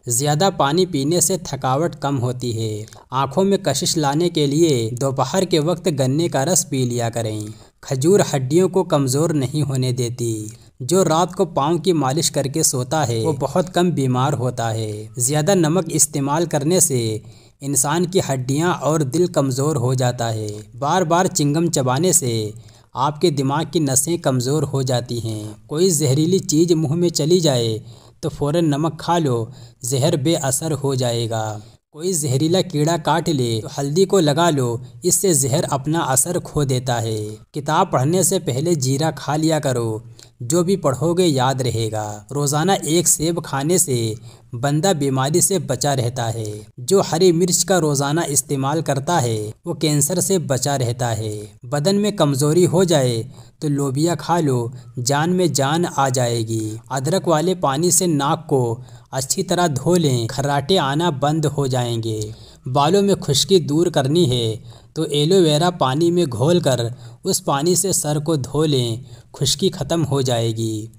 ज़्यादा पानी पीने से थकावट कम होती है। आँखों में कशिश लाने के लिए दोपहर के वक्त गन्ने का रस पी लिया करें। खजूर हड्डियों को कमज़ोर नहीं होने देती। जो रात को पाँव की मालिश करके सोता है वो बहुत कम बीमार होता है। ज़्यादा नमक इस्तेमाल करने से इंसान की हड्डियां और दिल कमज़ोर हो जाता है। बार बार चिंगम चबाने से आपके दिमाग की नसें कमज़ोर हो जाती हैं। कोई जहरीली चीज़ मुंह में चली जाए तो फ़ौरन नमक खा लो, जहर बेअसर हो जाएगा। कोई जहरीला कीड़ा काट ले तो हल्दी को लगा लो, इससे जहर अपना असर खो देता है। किताब पढ़ने से पहले जीरा खा लिया करो, जो भी पढ़ोगे याद रहेगा। रोज़ाना एक सेब खाने से बंदा बीमारी से बचा रहता है। जो हरी मिर्च का रोज़ाना इस्तेमाल करता है वो कैंसर से बचा रहता है। बदन में कमज़ोरी हो जाए तो लोबिया खा लो, जान में जान आ जाएगी। अदरक वाले पानी से नाक को अच्छी तरह धो लें, खर्राटे आना बंद हो जाएंगे। बालों में खुश्की दूर करनी है तो एलोवेरा पानी में घोलकर उस पानी से सर को धो लें, खुश्की ख़त्म हो जाएगी।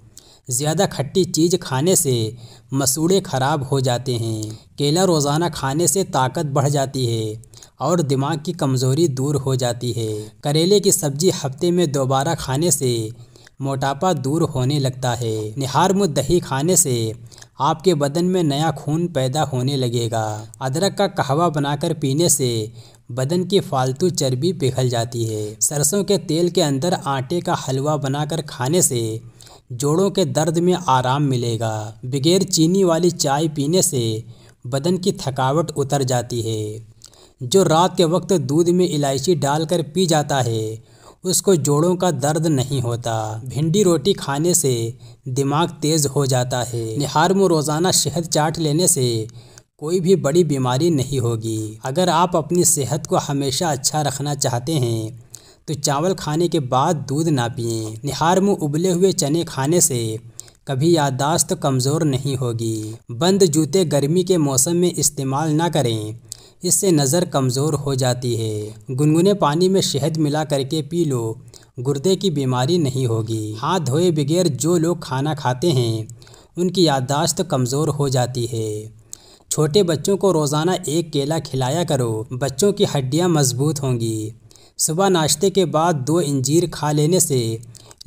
ज़्यादा खट्टी चीज़ खाने से मसूड़े ख़राब हो जाते हैं। केला रोज़ाना खाने से ताकत बढ़ जाती है और दिमाग की कमज़ोरी दूर हो जाती है। करेले की सब्ज़ी हफ्ते में 2 बार खाने से मोटापा दूर होने लगता है। निहार मुँह दही खाने से आपके बदन में नया खून पैदा होने लगेगा। अदरक का कहवा बनाकर पीने से बदन की फालतू चर्बी पिघल जाती है। सरसों के तेल के अंदर आटे का हलवा बनाकर खाने से जोड़ों के दर्द में आराम मिलेगा। बगैर चीनी वाली चाय पीने से बदन की थकावट उतर जाती है। जो रात के वक्त दूध में इलायची डालकर पी जाता है उसको जोड़ों का दर्द नहीं होता। भिंडी रोटी खाने से दिमाग तेज हो जाता है। निहार मुँह रोज़ाना शहद चाट लेने से कोई भी बड़ी बीमारी नहीं होगी। अगर आप अपनी सेहत को हमेशा अच्छा रखना चाहते हैं तो चावल खाने के बाद दूध ना पिएं। निहार मुँह उबले हुए चने खाने से कभी याददाश्त कमज़ोर नहीं होगी। बंद जूते गर्मी के मौसम में इस्तेमाल ना करें, इससे नज़र कमज़ोर हो जाती है। गुनगुने पानी में शहद मिला करके पी लो, गुर्दे की बीमारी नहीं होगी। हाथ धोए बगैर जो लोग खाना खाते हैं उनकी याददाश्त कमज़ोर हो जाती है। छोटे बच्चों को रोज़ाना 1 केला खिलाया करो, बच्चों की हड्डियां मजबूत होंगी। सुबह नाश्ते के बाद 2 अंजीर खा लेने से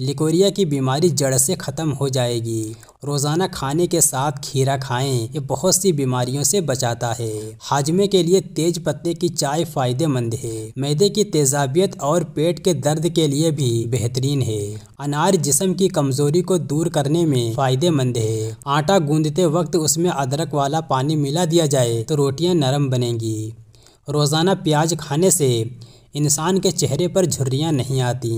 लिकोरिया की बीमारी जड़ से ख़त्म हो जाएगी। रोज़ाना खाने के साथ खीरा खाएं, ये बहुत सी बीमारियों से बचाता है। हाजमे के लिए तेज पत्ते की चाय फ़ायदेमंद है। मैदे की तेज़ाबियत और पेट के दर्द के लिए भी बेहतरीन है। अनार जिस्म की कमज़ोरी को दूर करने में फ़ायदेमंद है। आटा गूंदते वक्त उसमें अदरक वाला पानी मिला दिया जाए तो रोटियां नरम बनेंगी। रोज़ाना प्याज खाने से इंसान के चेहरे पर झुर्रियाँ नहीं आती।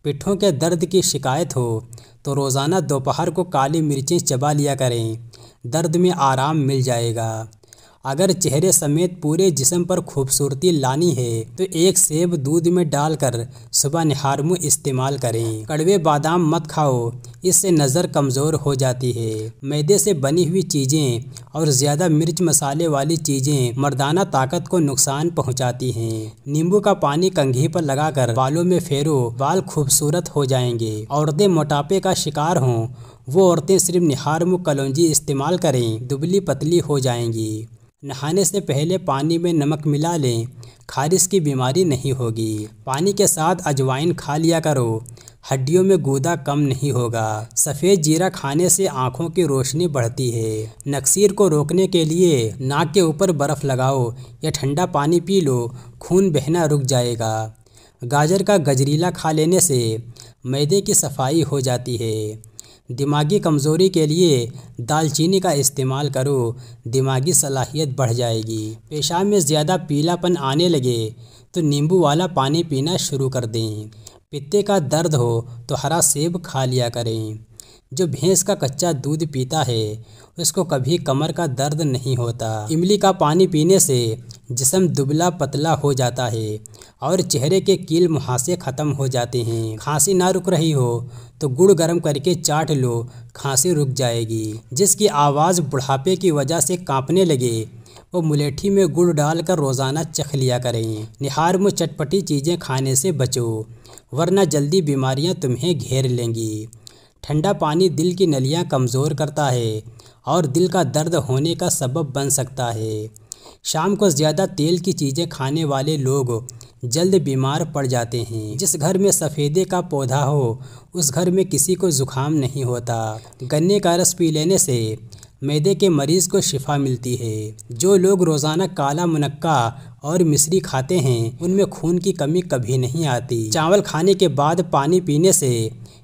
पिट्ठों के दर्द की शिकायत हो तो रोज़ाना दोपहर को काली मिर्चें चबा लिया करें, दर्द में आराम मिल जाएगा। अगर चेहरे समेत पूरे जिस्म पर खूबसूरती लानी है तो 1 सेब दूध में डालकर सुबह निहार मुँह इस्तेमाल करें। कड़वे बादाम मत खाओ, इससे नज़र कमज़ोर हो जाती है। मैदे से बनी हुई चीज़ें और ज़्यादा मिर्च मसाले वाली चीज़ें मर्दाना ताकत को नुकसान पहुंचाती हैं। नींबू का पानी कंघी पर लगाकर बालों में फेरो, बाल खूबसूरत हो जाएंगे। औरतें मोटापे का शिकार हों वो औरतें सिर्फ निहार मुँह कलौंजी इस्तेमाल करें, दुबली पतली हो जाएंगी। नहाने से पहले पानी में नमक मिला लें, खारिश की बीमारी नहीं होगी। पानी के साथ अजवाइन खा लिया करो, हड्डियों में गूदा कम नहीं होगा। सफ़ेद जीरा खाने से आँखों की रोशनी बढ़ती है। नक्सीर को रोकने के लिए नाक के ऊपर बर्फ़ लगाओ या ठंडा पानी पी लो, खून बहना रुक जाएगा। गाजर का गजरीला खा लेने से मैदे की सफाई हो जाती है। दिमागी कमज़ोरी के लिए दालचीनी का इस्तेमाल करो, दिमागी सलाहियत बढ़ जाएगी। पेशाब में ज़्यादा पीलापन आने लगे तो नींबू वाला पानी पीना शुरू कर दें। पित्ते का दर्द हो तो हरा सेब खा लिया करें। जो भैंस का कच्चा दूध पीता है उसको कभी कमर का दर्द नहीं होता। इमली का पानी पीने से जिस्म दुबला पतला हो जाता है और चेहरे के कील मुहासे ख़त्म हो जाते हैं। खांसी ना रुक रही हो तो गुड़ गर्म करके चाट लो, खांसी रुक जाएगी। जिसकी आवाज़ बुढ़ापे की वजह से कांपने लगे वो मुलेठी में गुड़ डालकर रोज़ाना चख लिया करें। निहार मुँह चटपटी चीज़ें खाने से बचो, वरना जल्दी बीमारियां तुम्हें घेर लेंगी। ठंडा पानी दिल की नलियां कमज़ोर करता है और दिल का दर्द होने का सबब बन सकता है। शाम को ज़्यादा तेल की चीज़ें खाने वाले लोग जल्द बीमार पड़ जाते हैं। जिस घर में सफ़ेदे का पौधा हो उस घर में किसी को ज़ुकाम नहीं होता। गन्ने का रस पी लेने से मैदे के मरीज़ को शिफा मिलती है। जो लोग रोज़ाना काला मुनक्का और मिश्री खाते हैं उनमें खून की कमी कभी नहीं आती। चावल खाने के बाद पानी पीने से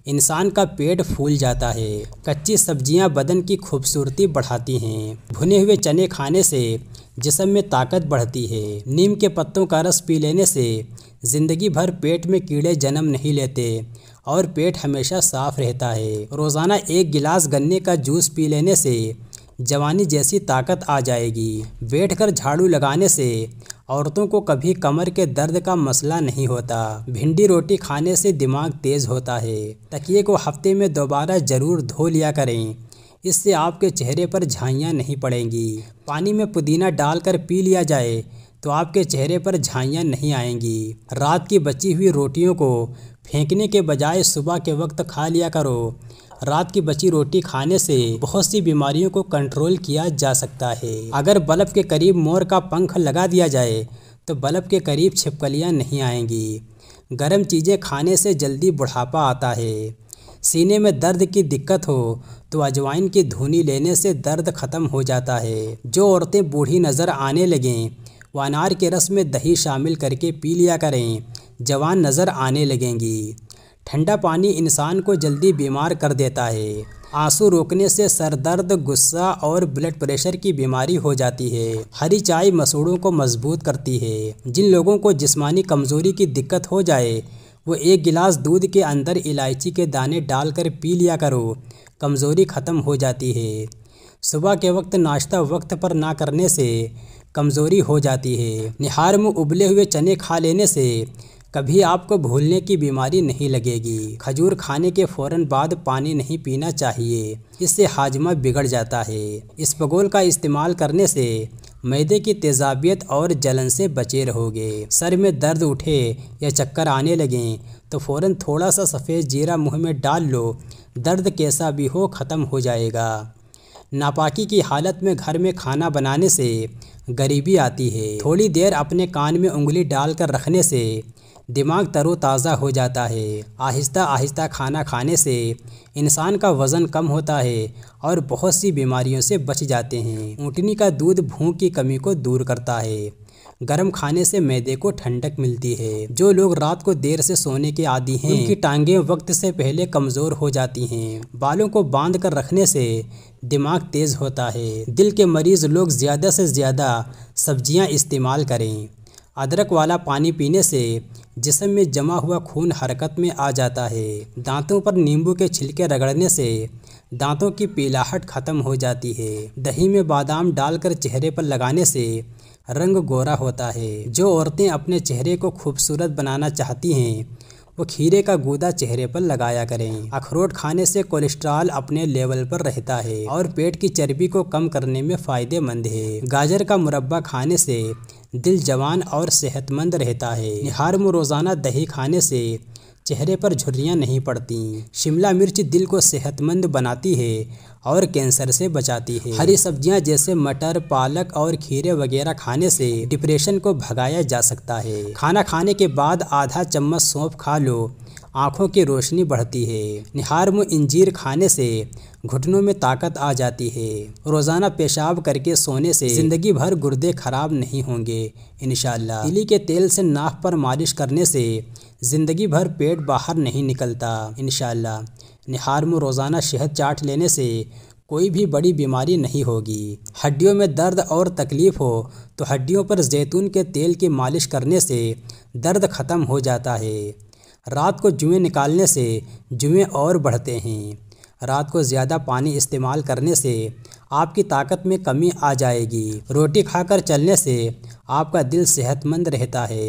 इंसान का पेट फूल जाता है। कच्ची सब्जियां बदन की खूबसूरती बढ़ाती हैं। भुने हुए चने खाने से जिस्म में ताकत बढ़ती है। नीम के पत्तों का रस पी लेने से ज़िंदगी भर पेट में कीड़े जन्म नहीं लेते और पेट हमेशा साफ रहता है। रोज़ाना 1 गिलास गन्ने का जूस पी लेने से जवानी जैसी ताकत आ जाएगी। बैठकर झाड़ू लगाने से औरतों को कभी कमर के दर्द का मसला नहीं होता। भिंडी रोटी खाने से दिमाग तेज होता है। तकिए को हफ्ते में दोबारा ज़रूर धो लिया करें, इससे आपके चेहरे पर झाइयाँ नहीं पड़ेंगी। पानी में पुदीना डालकर पी लिया जाए तो आपके चेहरे पर झाइयाँ नहीं आएंगी। रात की बची हुई रोटियों को फेंकने के बजाय सुबह के वक्त खा लिया करो। रात की बची रोटी खाने से बहुत सी बीमारियों को कंट्रोल किया जा सकता है। अगर बल्ब के करीब मोर का पंख लगा दिया जाए तो बल्ब के करीब छिपकलियाँ नहीं आएंगी। गर्म चीज़ें खाने से जल्दी बुढ़ापा आता है। सीने में दर्द की दिक्कत हो तो अजवाइन की धुनी लेने से दर्द ख़त्म हो जाता है। जो औरतें बूढ़ी नज़र आने लगें वो अनार के रस में दही शामिल करके पी लिया करें, जवान नज़र आने लगेंगी। ठंडा पानी इंसान को जल्दी बीमार कर देता है। आंसू रोकने से सर दर्द, गुस्सा और ब्लड प्रेशर की बीमारी हो जाती है। हरी चाय मसूड़ों को मजबूत करती है। जिन लोगों को जिस्मानी कमज़ोरी की दिक्कत हो जाए वो 1 गिलास दूध के अंदर इलायची के दाने डालकर पी लिया करो, कमज़ोरी ख़त्म हो जाती है। सुबह के वक्त नाश्ता वक्त पर ना करने से कमज़ोरी हो जाती है। निहार में उबले हुए चने खा लेने से कभी आपको भूलने की बीमारी नहीं लगेगी। खजूर खाने के फ़ौरन बाद पानी नहीं पीना चाहिए, इससे हाजमा बिगड़ जाता है। इसबगोल का इस्तेमाल करने से मैदे की तेज़ाबियत और जलन से बचे रहोगे। सर में दर्द उठे या चक्कर आने लगें तो फ़ौरन थोड़ा सा सफ़ेद जीरा मुंह में डाल लो, दर्द कैसा भी हो ख़त्म हो जाएगा। नापाकी की हालत में घर में खाना बनाने से गरीबी आती है। थोड़ी देर अपने कान में उंगली डालकर रखने से दिमाग तरोताज़ा हो जाता है। आहिस्ता आहिस्ता खाना खाने से इंसान का वज़न कम होता है और बहुत सी बीमारियों से बच जाते हैं। ऊँटनी का दूध भूख की कमी को दूर करता है। गर्म खाने से मैदे को ठंडक मिलती है। जो लोग रात को देर से सोने के आदी हैं उनकी टांगें वक्त से पहले कमज़ोर हो जाती हैं। बालों को बांध कर रखने से दिमाग तेज़ होता है। दिल के मरीज़ लोग ज़्यादा से ज़्यादा सब्जियां इस्तेमाल करें। अदरक वाला पानी पीने से जिस्म में जमा हुआ खून हरकत में आ जाता है। दांतों पर नींबू के छिलके रगड़ने से दांतों की पीलाहट ख़त्म हो जाती है। दही में बादाम डालकर चेहरे पर लगाने से रंग गोरा होता है। जो औरतें अपने चेहरे को खूबसूरत बनाना चाहती हैं वो खीरे का गूदा चेहरे पर लगाया करें। अखरोट खाने से कोलेस्ट्रॉल अपने लेवल पर रहता है और पेट की चर्बी को कम करने में फ़ायदेमंद है। गाजर का मुरब्बा खाने से दिल जवान और सेहतमंद रहता है। निहार में रोज़ाना दही खाने से चेहरे पर झुर्रियाँ नहीं पड़ती। शिमला मिर्च दिल को सेहतमंद बनाती है और कैंसर से बचाती है। हरी सब्जियां जैसे मटर, पालक और खीरे वगैरह खाने से डिप्रेशन को भगाया जा सकता है। खाना खाने के बाद आधा चम्मच सौंफ खा लो, आँखों की रोशनी बढ़ती है। निहार में इंजीर खाने से घुटनों में ताकत आ जाती है। रोज़ाना पेशाब करके सोने से ज़िंदगी भर गुर्दे खराब नहीं होंगे इंशाअल्लाह। तिली के तेल से नाक पर मालिश करने से ज़िंदगी भर पेट बाहर नहीं निकलता इंशाअल्लाह। निहार में रोज़ाना शहद चाट लेने से कोई भी बड़ी बीमारी नहीं होगी। हड्डियों में दर्द और तकलीफ़ हो तो हड्डियों पर जैतून के तेल की मालिश करने से दर्द ख़त्म हो जाता है। रात को जुएं निकालने से जुएं और बढ़ते हैं। रात को ज़्यादा पानी इस्तेमाल करने से आपकी ताकत में कमी आ जाएगी। रोटी खाकर चलने से आपका दिल सेहतमंद रहता है।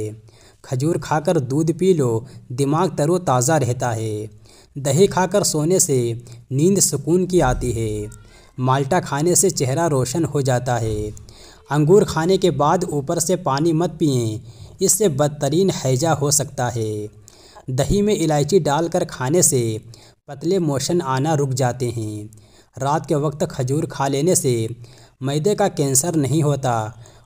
खजूर खाकर दूध पी लो, दिमाग तरोताज़ा रहता है। दही खाकर सोने से नींद सुकून की आती है। माल्टा खाने से चेहरा रोशन हो जाता है। अंगूर खाने के बाद ऊपर से पानी मत पिएं, इससे बदतरीन हैजा हो सकता है। दही में इलायची डालकर खाने से पतले मोशन आना रुक जाते हैं। रात के वक्त खजूर खा लेने से मैदे का कैंसर नहीं होता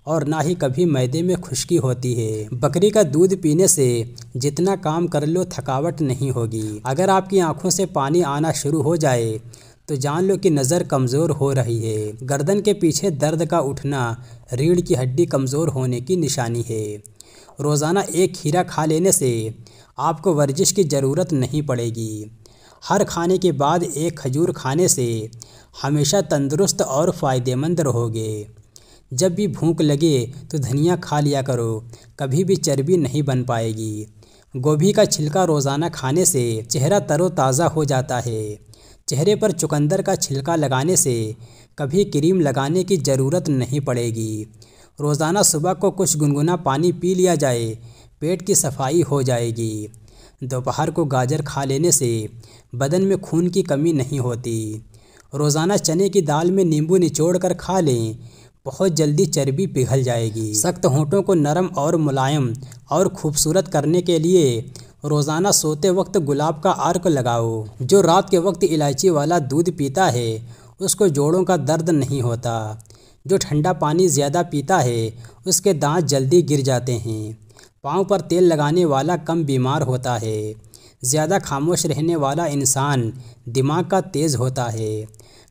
और ना ही कभी मैदे में खुश्की होती है। बकरी का दूध पीने से जितना काम कर लो थकावट नहीं होगी। अगर आपकी आंखों से पानी आना शुरू हो जाए तो जान लो कि नज़र कमज़ोर हो रही है। गर्दन के पीछे दर्द का उठना रीढ़ की हड्डी कमज़ोर होने की निशानी है। रोज़ाना एक खीरा खा लेने से आपको वर्जिश की ज़रूरत नहीं पड़ेगी। हर खाने के बाद एक खजूर खाने से हमेशा तंदुरुस्त और फ़ायदेमंद रहोगे। जब भी भूख लगे तो धनिया खा लिया करो, कभी भी चर्बी नहीं बन पाएगी। गोभी का छिलका रोज़ाना खाने से चेहरा तरोताज़ा हो जाता है। चेहरे पर चुकंदर का छिलका लगाने से कभी क्रीम लगाने की ज़रूरत नहीं पड़ेगी। रोज़ाना सुबह को कुछ गुनगुना पानी पी लिया जाए, पेट की सफाई हो जाएगी। दोपहर को गाजर खा लेने से बदन में खून की कमी नहीं होती। रोज़ाना चने की दाल में नींबू निचोड़ कर खा लें, बहुत जल्दी चर्बी पिघल जाएगी। सख्त होंठों को नरम और मुलायम और खूबसूरत करने के लिए रोज़ाना सोते वक्त गुलाब का अर्क लगाओ। जो रात के वक्त इलायची वाला दूध पीता है उसको जोड़ों का दर्द नहीं होता। जो ठंडा पानी ज़्यादा पीता है उसके दांत जल्दी गिर जाते हैं। पाँव पर तेल लगाने वाला कम बीमार होता है। ज़्यादा खामोश रहने वाला इंसान दिमाग का तेज़ होता है।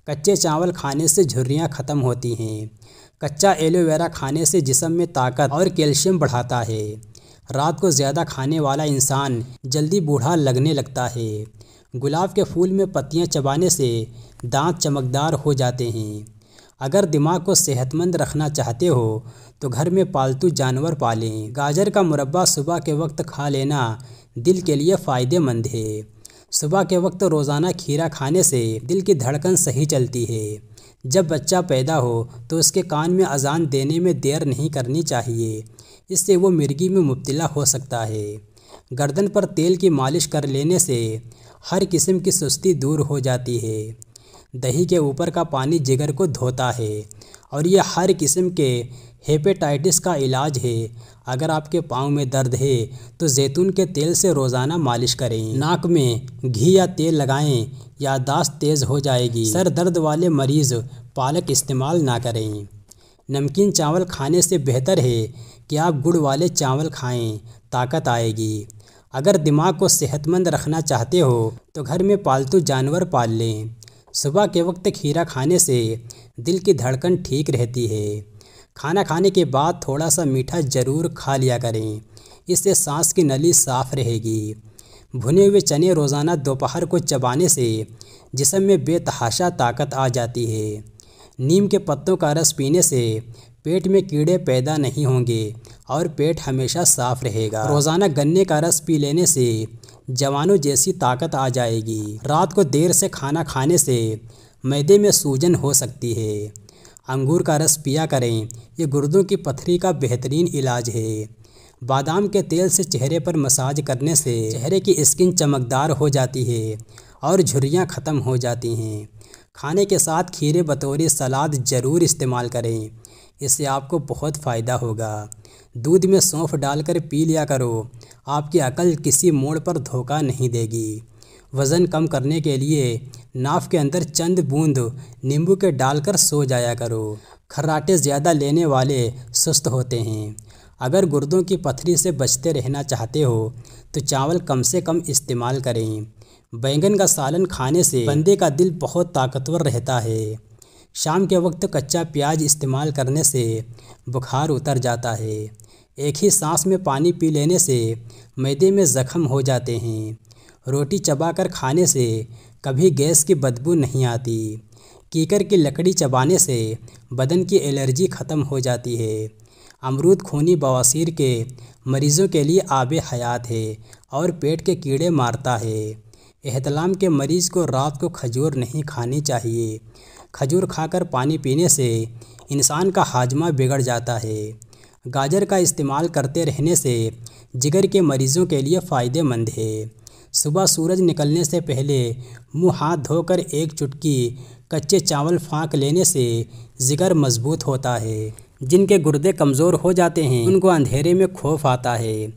कच्चे चावल खाने से झुर्रियाँ ख़त्म होती हैं। कच्चा एलोवेरा खाने से जिस्म में ताकत और कैल्शियम बढ़ाता है। रात को ज़्यादा खाने वाला इंसान जल्दी बूढ़ा लगने लगता है। गुलाब के फूल में पत्तियां चबाने से दांत चमकदार हो जाते हैं। अगर दिमाग को सेहतमंद रखना चाहते हो तो घर में पालतू जानवर पालें। गाजर का मुरब्बा सुबह के वक्त खा लेना दिल के लिए फ़ायदेमंद है। सुबह के वक्त रोज़ाना खीरा खाने से दिल की धड़कन सही चलती है। जब बच्चा पैदा हो तो उसके कान में अजान देने में देर नहीं करनी चाहिए, इससे वो मिर्गी में मुब्तला हो सकता है। गर्दन पर तेल की मालिश कर लेने से हर किस्म की सुस्ती दूर हो जाती है। दही के ऊपर का पानी जिगर को धोता है और यह हर किस्म के हेपेटाइटिस का इलाज है। अगर आपके पाँव में दर्द है तो जैतून के तेल से रोज़ाना मालिश करें। नाक में घी या तेल लगाएं, याददाश्त तेज़ हो जाएगी। सर दर्द वाले मरीज़ पालक इस्तेमाल ना करें। नमकीन चावल खाने से बेहतर है कि आप गुड़ वाले चावल खाएं, ताकत आएगी। अगर दिमाग को सेहतमंद रखना चाहते हो तो घर में पालतू जानवर पाल लें। सुबह के वक्त खीरा खाने से दिल की धड़कन ठीक रहती है। खाना खाने के बाद थोड़ा सा मीठा ज़रूर खा लिया करें, इससे सांस की नली साफ़ रहेगी। भुने हुए चने रोज़ाना दोपहर को चबाने से जिस्म में बेतहाशा ताकत आ जाती है। नीम के पत्तों का रस पीने से पेट में कीड़े पैदा नहीं होंगे और पेट हमेशा साफ़ रहेगा। रोज़ाना गन्ने का रस पी लेने से जवानों जैसी ताकत आ जाएगी। रात को देर से खाना खाने से मैदे में सूजन हो सकती है। अंगूर का रस पिया करें, ये गुर्दों की पथरी का बेहतरीन इलाज है। बादाम के तेल से चेहरे पर मसाज करने से चेहरे की स्किन चमकदार हो जाती है और झुर्रियाँ ख़त्म हो जाती हैं। खाने के साथ खीरे बतौर सलाद ज़रूर इस्तेमाल करें, इससे आपको बहुत फ़ायदा होगा। दूध में सौंफ डालकर पी लिया करो, आपकी अकल किसी मोड़ पर धोखा नहीं देगी। वज़न कम करने के लिए नाक के अंदर चंद बूंद नींबू के डालकर सो जाया करो। खर्राटे ज़्यादा लेने वाले सुस्त होते हैं। अगर गुर्दों की पथरी से बचते रहना चाहते हो तो चावल कम से कम इस्तेमाल करें। बैंगन का सालन खाने से बंदे का दिल बहुत ताकतवर रहता है। शाम के वक्त कच्चा प्याज इस्तेमाल करने से बुखार उतर जाता है। एक ही सांस में पानी पी लेने से मैदे में ज़ख्म हो जाते हैं। रोटी चबाकर खाने से कभी गैस की बदबू नहीं आती। कीकर की लकड़ी चबाने से बदन की एलर्जी ख़त्म हो जाती है। अमरूद खूनी बवासीर के मरीज़ों के लिए आबे हयात है और पेट के कीड़े मारता है। एहतलाम के मरीज़ को रात को खजूर नहीं खानी चाहिए। खजूर खाकर पानी पीने से इंसान का हाजमा बिगड़ जाता है। गाजर का इस्तेमाल करते रहने से जिगर के मरीज़ों के लिए फ़ायदेमंद है। सुबह सूरज निकलने से पहले मुंह हाथ धोकर एक चुटकी कच्चे चावल फाँक लेने से जिगर मजबूत होता है। जिनके गुर्दे कमज़ोर हो जाते हैं उनको अंधेरे में खौफ आता है।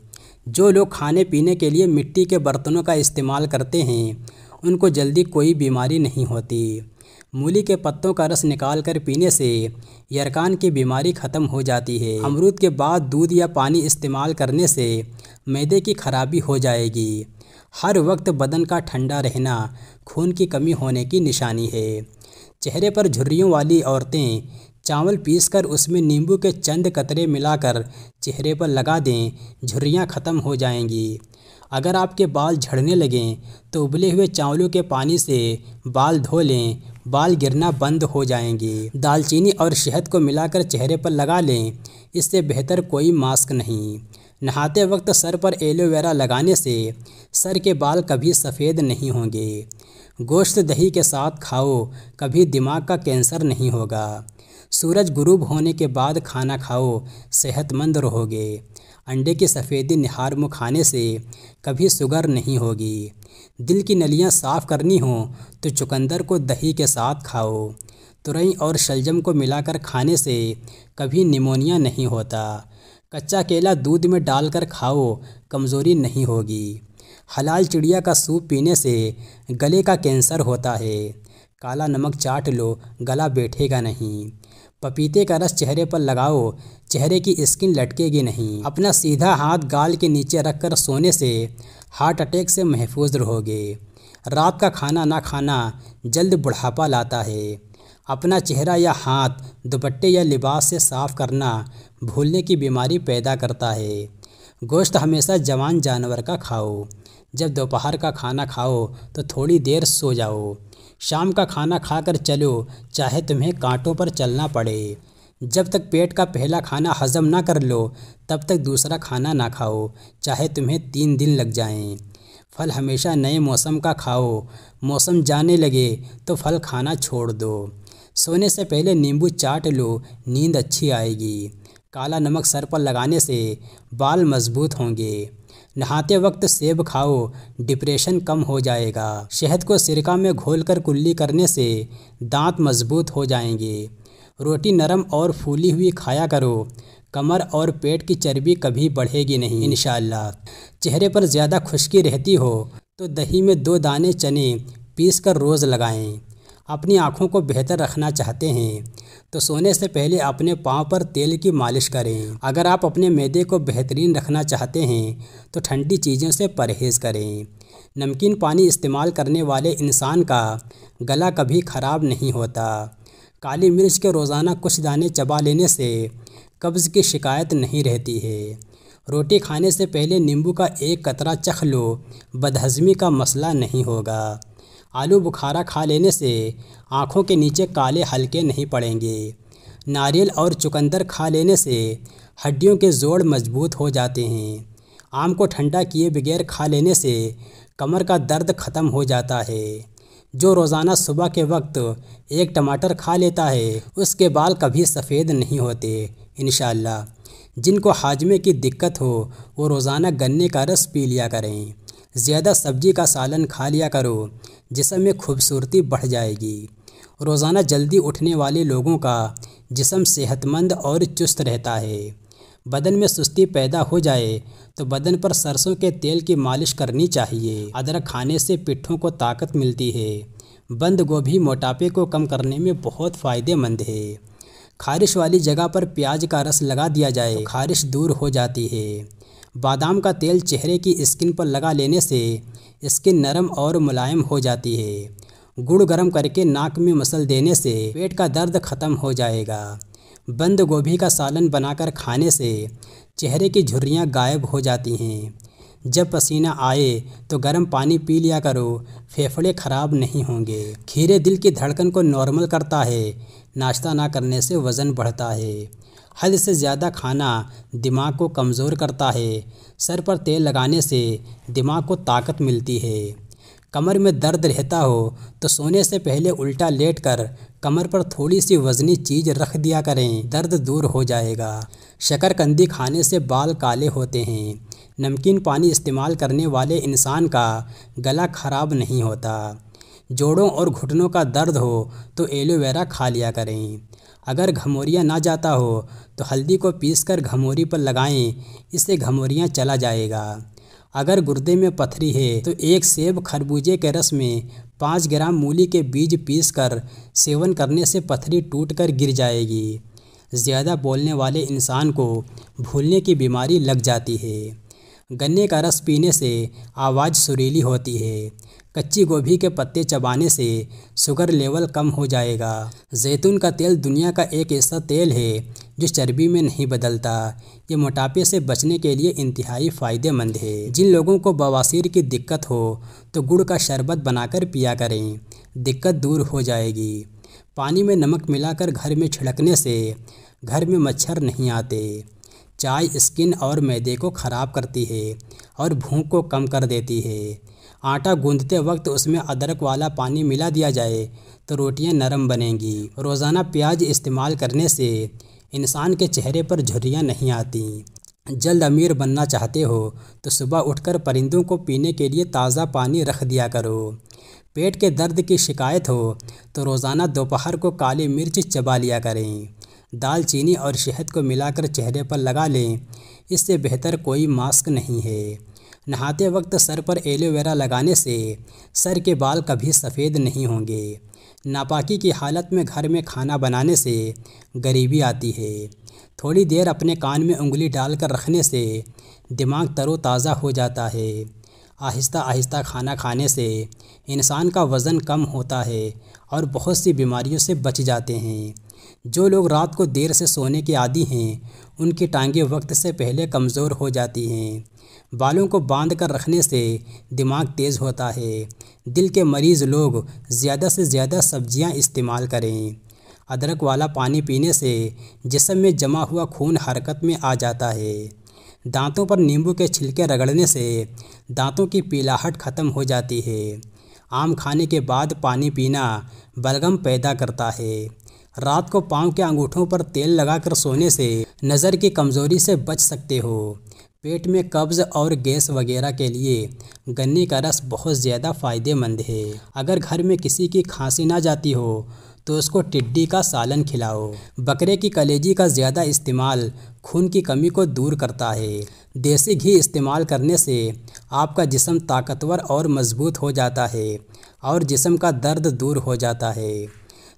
जो लोग खाने पीने के लिए मिट्टी के बर्तनों का इस्तेमाल करते हैं उनको जल्दी कोई बीमारी नहीं होती। मूली के पत्तों का रस निकाल कर पीने से यरकान की बीमारी ख़त्म हो जाती है। अमरूद के बाद दूध या पानी इस्तेमाल करने से मैदे की खराबी हो जाएगी। हर वक्त बदन का ठंडा रहना खून की कमी होने की निशानी है। चेहरे पर झुर्रियों वाली औरतें चावल पीसकर उसमें नींबू के चंद कतरे मिलाकर चेहरे पर लगा दें, झुर्रियाँ ख़त्म हो जाएंगी। अगर आपके बाल झड़ने लगें तो उबले हुए चावलों के पानी से बाल धो लें, बाल गिरना बंद हो जाएंगे। दालचीनी और शहद को मिलाकर चेहरे पर लगा लें, इससे बेहतर कोई मास्क नहीं। नहाते वक्त सर पर एलोवेरा लगाने से सर के बाल कभी सफ़ेद नहीं होंगे। गोश्त दही के साथ खाओ, कभी दिमाग का कैंसर नहीं होगा। सूरज गुरूब होने के बाद खाना खाओ, सेहतमंद रहोगे। अंडे की सफ़ेदी निहार मुँह खाने से कभी शुगर नहीं होगी। दिल की नलियाँ साफ़ करनी हो तो चुकंदर को दही के साथ खाओ। तुरई और शलजम को मिलाकर खाने से कभी निमोनिया नहीं होता। कच्चा केला दूध में डालकर खाओ, कमज़ोरी नहीं होगी। हलाल चिड़िया का सूप पीने से गले का कैंसर होता है। काला नमक चाट लो, गला बैठेगा नहीं। पपीते का रस चेहरे पर लगाओ, चेहरे की स्किन लटकेगी नहीं। अपना सीधा हाथ गाल के नीचे रखकर सोने से हार्ट अटैक से महफूज रहोगे। रात का खाना ना खाना जल्द बुढ़ापा लाता है। अपना चेहरा या हाथ दुपट्टे या लिबास से साफ़ करना भूलने की बीमारी पैदा करता है। गोश्त हमेशा जवान जानवर का खाओ। जब दोपहर का खाना खाओ तो थोड़ी देर सो जाओ। शाम का खाना खाकर चलो, चाहे तुम्हें कांटों पर चलना पड़े। जब तक पेट का पहला खाना हजम ना कर लो तब तक दूसरा खाना ना खाओ, चाहे तुम्हें 3 दिन लग जाएं। फल हमेशा नए मौसम का खाओ। मौसम जाने लगे तो फल खाना छोड़ दो। सोने से पहले नींबू चाट लो, नींद अच्छी आएगी। काला नमक सर पर लगाने से बाल मजबूत होंगे। नहाते वक्त सेब खाओ, डिप्रेशन कम हो जाएगा। शहद को सिरका में घोलकर कुल्ली करने से दांत मजबूत हो जाएंगे। रोटी नरम और फूली हुई खाया करो, कमर और पेट की चर्बी कभी बढ़ेगी नहीं इंशाअल्लाह। चेहरे पर ज़्यादा खुश्की रहती हो तो दही में 2 दाने चने पीसकर रोज़ लगाएं। अपनी आँखों को बेहतर रखना चाहते हैं तो सोने से पहले अपने पाँव पर तेल की मालिश करें। अगर आप अपने मैदे को बेहतरीन रखना चाहते हैं तो ठंडी चीज़ों से परहेज़ करें। नमकीन पानी इस्तेमाल करने वाले इंसान का गला कभी ख़राब नहीं होता। काली मिर्च के रोज़ाना कुछ दाने चबा लेने से कब्ज़ की शिकायत नहीं रहती है। रोटी खाने से पहले नींबू का 1 कतरा चख लो, बदहज़मी का मसला नहीं होगा। आलू बुखारा खा लेने से आँखों के नीचे काले हल्के नहीं पड़ेंगे। नारियल और चुकंदर खा लेने से हड्डियों के जोड़ मजबूत हो जाते हैं। आम को ठंडा किए बगैर खा लेने से कमर का दर्द ख़त्म हो जाता है। जो रोज़ाना सुबह के वक्त 1 टमाटर खा लेता है उसके बाल कभी सफ़ेद नहीं होते इंशाअल्लाह। जिनको हाजमे की दिक्कत हो वो रोज़ाना गन्ने का रस पी लिया करें। ज़्यादा सब्जी का सालन खा लिया करो, जिस्म में खूबसूरती बढ़ जाएगी। रोज़ाना जल्दी उठने वाले लोगों का जिस्म सेहतमंद और चुस्त रहता है। बदन में सुस्ती पैदा हो जाए तो बदन पर सरसों के तेल की मालिश करनी चाहिए। अदरक खाने से पिट्ठों को ताकत मिलती है। बंद गोभी मोटापे को कम करने में बहुत फ़ायदेमंद है। खारिश वाली जगह पर प्याज का रस लगा दिया जाए तो खारिश दूर हो जाती है। बादाम का तेल चेहरे की स्किन पर लगा लेने से स्किन नरम और मुलायम हो जाती है। गुड़ गर्म करके नाक में मसल देने से पेट का दर्द ख़त्म हो जाएगा। बंद गोभी का सालन बनाकर खाने से चेहरे की झुर्रियाँ गायब हो जाती हैं। जब पसीना आए तो गर्म पानी पी लिया करो, फेफड़े ख़राब नहीं होंगे। खीरे दिल की धड़कन को नॉर्मल करता है। नाश्ता ना करने से वज़न बढ़ता है। हद से ज़्यादा खाना दिमाग को कमज़ोर करता है। सर पर तेल लगाने से दिमाग को ताकत मिलती है। कमर में दर्द रहता हो तो सोने से पहले उल्टा लेटकर कमर पर थोड़ी सी वज़नी चीज़ रख दिया करें, दर्द दूर हो जाएगा। शकरकंदी खाने से बाल काले होते हैं। नमकीन पानी इस्तेमाल करने वाले इंसान का गला ख़राब नहीं होता। जोड़ों और घुटनों का दर्द हो तो एलोवेरा खा लिया करें। अगर घमौरियाँ ना जाता हो तो हल्दी को पीसकर घमौरी पर लगाएं, इससे घमौरियाँ चला जाएगा। अगर गुर्दे में पथरी है तो 1 सेब खरबूजे के रस में 5 ग्राम मूली के बीज पीसकर सेवन करने से पथरी टूटकर गिर जाएगी। ज़्यादा बोलने वाले इंसान को भूलने की बीमारी लग जाती है। गन्ने का रस पीने से आवाज़ सुरीली होती है। कच्ची गोभी के पत्ते चबाने से शुगर लेवल कम हो जाएगा। जैतून का तेल दुनिया का एक ऐसा तेल है जो चर्बी में नहीं बदलता। ये मोटापे से बचने के लिए इंतहाई फ़ायदेमंद है। जिन लोगों को बवासीर की दिक्कत हो तो गुड़ का शरबत बनाकर पिया करें, दिक्कत दूर हो जाएगी। पानी में नमक मिलाकर घर में छिड़कने से घर में मच्छर नहीं आते। चाय स्किन और मैदे को ख़राब करती है और भूख को कम कर देती है। आटा गूंदते वक्त उसमें अदरक वाला पानी मिला दिया जाए तो रोटियां नरम बनेंगी। रोज़ाना प्याज इस्तेमाल करने से इंसान के चेहरे पर झुर्रियां नहीं आती। जल्द अमीर बनना चाहते हो तो सुबह उठकर परिंदों को पीने के लिए ताज़ा पानी रख दिया करो। पेट के दर्द की शिकायत हो तो रोज़ाना दोपहर को काली मिर्च चबा लिया करें। दालचीनी और शहद को मिलाकर चेहरे पर लगा लें, इससे बेहतर कोई मास्क नहीं है। नहाते वक्त सर पर एलोवेरा लगाने से सर के बाल कभी सफ़ेद नहीं होंगे। नापाकी की हालत में घर में खाना बनाने से गरीबी आती है। थोड़ी देर अपने कान में उंगली डालकर रखने से दिमाग तरोताज़ा हो जाता है। आहिस्ता आहिस्ता खाना खाने से इंसान का वज़न कम होता है और बहुत सी बीमारियों से बच जाते हैं। जो लोग रात को देर से सोने के आदी हैं, उनकी टांगें वक्त से पहले कमज़ोर हो जाती हैं। बालों को बांध कर रखने से दिमाग तेज़ होता है। दिल के मरीज़ लोग ज़्यादा से ज़्यादा सब्जियां इस्तेमाल करें। अदरक वाला पानी पीने से जिस्म में जमा हुआ खून हरकत में आ जाता है। दांतों पर नींबू के छिलके रगड़ने से दांतों की पीलाहट ख़त्म हो जाती है। आम खाने के बाद पानी पीना बलगम पैदा करता है। रात को पाँव के अंगूठों पर तेल लगाकर सोने से नज़र की कमज़ोरी से बच सकते हो। पेट में कब्ज़ और गैस वगैरह के लिए गन्ने का रस बहुत ज़्यादा फ़ायदेमंद है। अगर घर में किसी की खांसी ना जाती हो तो उसको टिड्डी का सालन खिलाओ। बकरे की कलेजी का ज़्यादा इस्तेमाल खून की कमी को दूर करता है। देसी घी इस्तेमाल करने से आपका जिस्म ताकतवर और मज़बूत हो जाता है और जिस्म का दर्द दूर हो जाता है।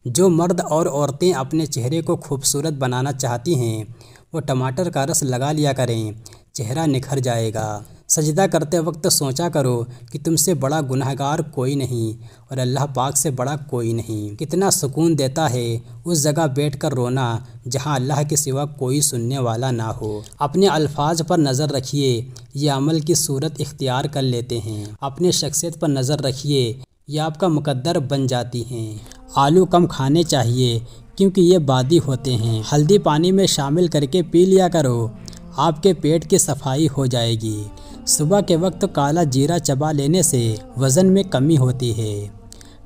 जो मर्द और औरतें अपने चेहरे को खूबसूरत बनाना चाहती हैं वो टमाटर का रस लगा लिया करें, चेहरा निखर जाएगा। सजदा करते वक्त सोचा करो कि तुमसे बड़ा गुनहगार कोई नहीं और अल्लाह पाक से बड़ा कोई नहीं। कितना सुकून देता है उस जगह बैठकर रोना जहां अल्लाह के सिवा कोई सुनने वाला ना हो। अपने अल्फाज पर नज़र रखिए, ये अमल की सूरत इख्तियार कर लेते हैं। अपने शख्सियत पर नज़र रखिए, ये आपका मुकद्दर बन जाती हैं। आलू कम खाने चाहिए क्योंकि ये बादी होते हैं। हल्दी पानी में शामिल करके पी लिया करो, आपके पेट की सफाई हो जाएगी। सुबह के वक्त काला जीरा चबा लेने से वज़न में कमी होती है।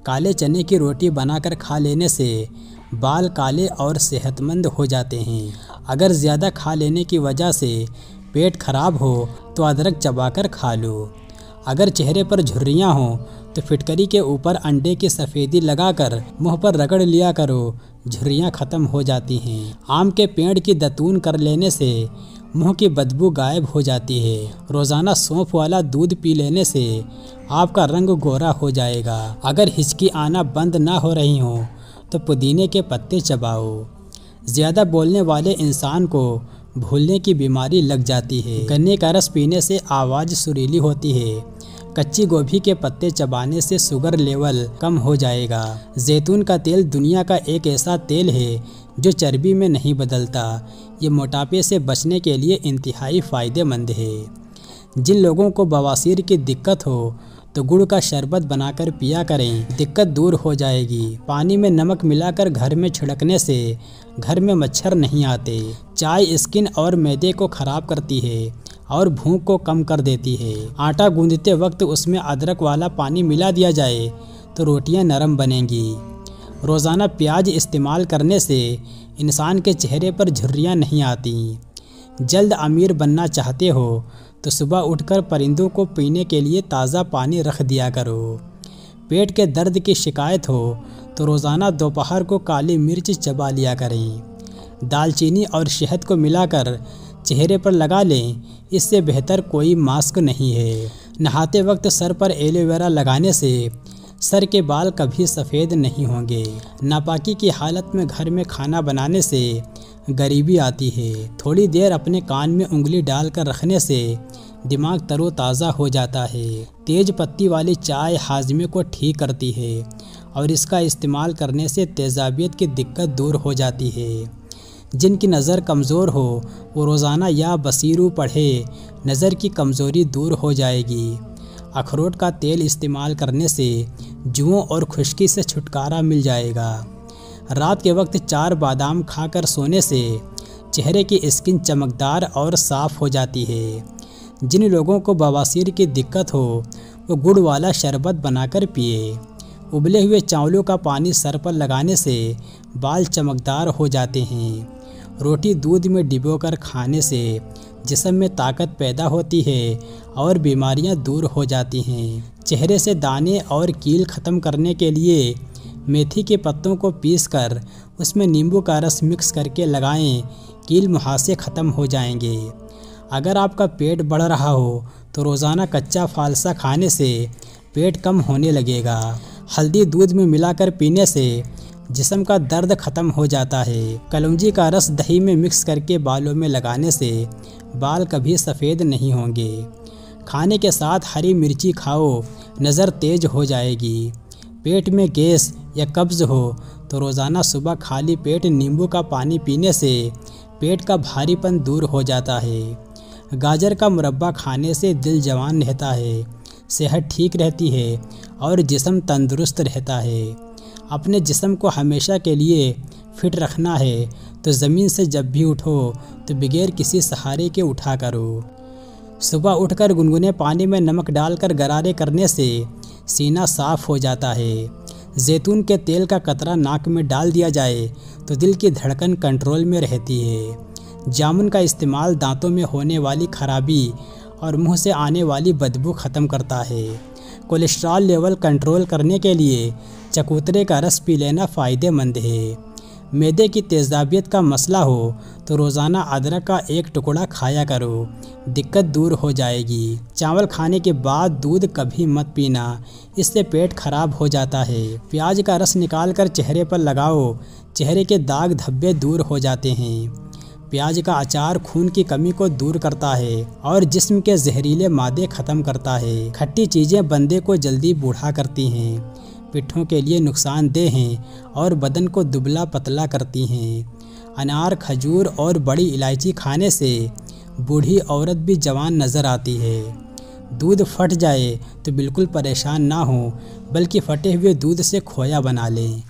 काले चने की रोटी बनाकर खा लेने से बाल काले और सेहतमंद हो जाते हैं। अगर ज़्यादा खा लेने की वजह से पेट खराब हो तो अदरक चबाकर खा लो। अगर चेहरे पर झुर्रियाँ हों तो फिटकरी के ऊपर अंडे की सफ़ेदी लगाकर मुंह पर रगड़ लिया करो, झुर्रियाँ ख़त्म हो जाती हैं। आम के पेड़ की दतून कर लेने से मुंह की बदबू गायब हो जाती है। रोज़ाना सौंफ वाला दूध पी लेने से आपका रंग गोरा हो जाएगा। अगर हिचकी आना बंद ना हो रही हो तो पुदीने के पत्ते चबाओ। ज़्यादा बोलने वाले इंसान को भूलने की बीमारी लग जाती है। गन्ने का रस पीने से आवाज़ सुरीली होती है। कच्ची गोभी के पत्ते चबाने से शुगर लेवल कम हो जाएगा। जैतून का तेल दुनिया का एक ऐसा तेल है जो चर्बी में नहीं बदलता। ये मोटापे से बचने के लिए इंतहाई फ़ायदेमंद है। जिन लोगों को बवासीर की दिक्कत हो तो गुड़ का शरबत बनाकर पिया करें, दिक्कत दूर हो जाएगी। पानी में नमक मिलाकर घर में छिड़कने से घर में मच्छर नहीं आते। चाय स्किन और मैदे को ख़राब करती है और भूख को कम कर देती है। आटा गूंदते वक्त उसमें अदरक वाला पानी मिला दिया जाए तो रोटियां नरम बनेंगी। रोज़ाना प्याज इस्तेमाल करने से इंसान के चेहरे पर झुर्रियां नहीं आती। जल्द अमीर बनना चाहते हो तो सुबह उठकर परिंदों को पीने के लिए ताज़ा पानी रख दिया करो। पेट के दर्द की शिकायत हो तो रोज़ाना दोपहर को काली मिर्च चबा लिया करें। दालचीनी और शहद को मिलाकर चेहरे पर लगा लें, इससे बेहतर कोई मास्क नहीं है। नहाते वक्त सर पर एलोवेरा लगाने से सर के बाल कभी सफ़ेद नहीं होंगे। नापाकी की हालत में घर में खाना बनाने से गरीबी आती है। थोड़ी देर अपने कान में उंगली डालकर रखने से दिमाग तरोताज़ा हो जाता है। तेज पत्ती वाली चाय हाजमे को ठीक करती है और इसका इस्तेमाल करने से तेज़ाबियत की दिक्कत दूर हो जाती है। जिनकी नज़र कमज़ोर हो वो रोज़ाना या बसीरू पढ़े, नज़र की कमज़ोरी दूर हो जाएगी। अखरोट का तेल इस्तेमाल करने से जुओं और खुश्की से छुटकारा मिल जाएगा। रात के वक्त 4 बादाम खाकर सोने से चेहरे की स्किन चमकदार और साफ़ हो जाती है। जिन लोगों को बवासीर की दिक्कत हो वो गुड़ वाला शरबत बनाकर पिए। उबले हुए चावलों का पानी सर पर लगाने से बाल चमकदार हो जाते हैं। रोटी दूध में डिबोकर खाने से जिस्म में ताकत पैदा होती है और बीमारियां दूर हो जाती हैं। चेहरे से दाने और कील ख़त्म करने के लिए मेथी के पत्तों को पीसकर उसमें नींबू का रस मिक्स करके लगाएं, कील मुहासे ख़त्म हो जाएंगे। अगर आपका पेट बढ़ रहा हो तो रोज़ाना कच्चा फालसा खाने से पेट कम होने लगेगा। हल्दी दूध में मिलाकर पीने से जिस्म का दर्द ख़त्म हो जाता है। कलौंजी का रस दही में मिक्स करके बालों में लगाने से बाल कभी सफ़ेद नहीं होंगे। खाने के साथ हरी मिर्ची खाओ, नज़र तेज हो जाएगी। पेट में गैस या कब्ज़ हो तो रोज़ाना सुबह खाली पेट नींबू का पानी पीने से पेट का भारीपन दूर हो जाता है। गाजर का मुरब्बा खाने से दिल जवान रहता है, सेहत ठीक रहती है और जिस्म तंदुरुस्त रहता है। अपने जिस्म को हमेशा के लिए फिट रखना है तो ज़मीन से जब भी उठो तो बगैर किसी सहारे के उठा करो। सुबह उठकर गुनगुने पानी में नमक डालकर गरारे करने से सीना साफ़ हो जाता है। जैतून के तेल का कतरा नाक में डाल दिया जाए तो दिल की धड़कन कंट्रोल में रहती है। जामुन का इस्तेमाल दांतों में होने वाली खराबी और मुंह से आने वाली बदबू ख़त्म करता है। कोलेस्ट्रॉल लेवल कंट्रोल करने के लिए चकोतरे का रस पी लेना फ़ायदेमंद है। मैदे की तेज़ाबियत का मसला हो तो रोज़ाना अदरक का 1 टुकड़ा खाया करो, दिक्कत दूर हो जाएगी। चावल खाने के बाद दूध कभी मत पीना, इससे पेट खराब हो जाता है। प्याज का रस निकाल कर चेहरे पर लगाओ, चेहरे के दाग धब्बे दूर हो जाते हैं। प्याज का अचार खून की कमी को दूर करता है और जिस्म के जहरीले मादे ख़त्म करता है। खट्टी चीज़ें बंदे को जल्दी बूढ़ा करती हैं, पिट्ठों के लिए नुकसानदेह हैं और बदन को दुबला पतला करती हैं। अनार, खजूर और बड़ी इलायची खाने से बूढ़ी औरत भी जवान नज़र आती है। दूध फट जाए तो बिल्कुल परेशान ना हो, बल्कि फटे हुए दूध से खोया बना लें।